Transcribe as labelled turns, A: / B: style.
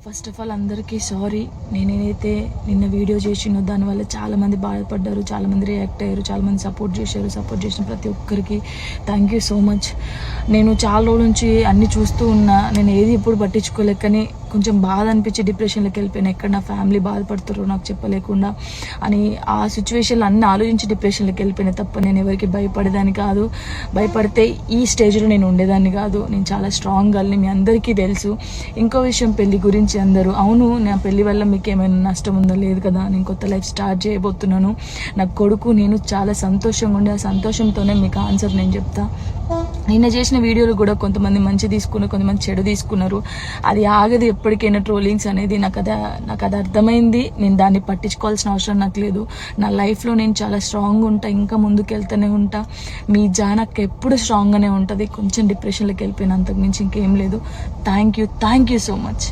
A: First of all అందరికీ sorry. నేనైతే నిన్న వీడియో చేసినో దానివల్ల చాలామంది బాధపడ్డారు, చాలామంది రియాక్ట్ అయ్యారు, చాలామంది సపోర్ట్ చేశారు. సపోర్ట్ చేసిన ప్రతి ఒక్కరికి థ్యాంక్ యూ సో మచ్. నేను చాలా రోజుల నుంచి అన్నీ చూస్తూ ఉన్నా, నేను ఏది ఎప్పుడు పట్టించుకోలేక, కానీ కొంచెం బాధ అనిపించి డిప్రెషన్లోకి వెళ్ళిపోయాను. ఎక్కడ నా ఫ్యామిలీ బాధపడుతారో నాకు చెప్పలేకుండా అని ఆ సిచ్యువేషన్లో అన్నీ ఆలోచించి డిప్రెషన్లోకి వెళ్ళిపోయినా తప్ప నేను ఎవరికి భయపడేదాన్ని కాదు. భయపడితే ఈ స్టేజ్లో నేను ఉండేదాన్ని కాదు. నేను చాలా స్ట్రాంగ్ గర్ల్ని, మీ అందరికీ తెలుసు. ఇంకో విషయం, పెళ్లి గురించి అందరూ అవును నా పెళ్లి వల్ల మీకు ఏమైనా నష్టం ఉందో లేదు కదా, నేను కొత్త లైఫ్ స్టార్ట్ చేయబోతున్నాను, నా కొడుకు నేను చాలా సంతోషంగా ఉండే, ఆ సంతోషంతోనే మీకు ఆన్సర్ నేను చెప్తా. నిన్న చేసిన వీడియోలు కూడా కొంతమంది మంచి తీసుకున్నారు, కొంతమంది చెడు తీసుకున్నారు. అది ఆగదు ఎప్పటికైనా ట్రోలింగ్స్ అనేది. నాకు అది అర్థమైంది. నేను దాన్ని పట్టించుకోవాల్సిన అవసరం నాకు లేదు. నా లైఫ్లో నేను చాలా స్ట్రాంగ్ ఉంటా, ఇంకా ముందుకు వెళ్తూనే ఉంటా. మీ జానక్క ఎప్పుడు స్ట్రాంగ్గానే ఉంటుంది. కొంచెం డిప్రెషన్లోకి వెళ్ళిపోయిన, అంతకుమించి ఇంకేం లేదు. Thank you so much.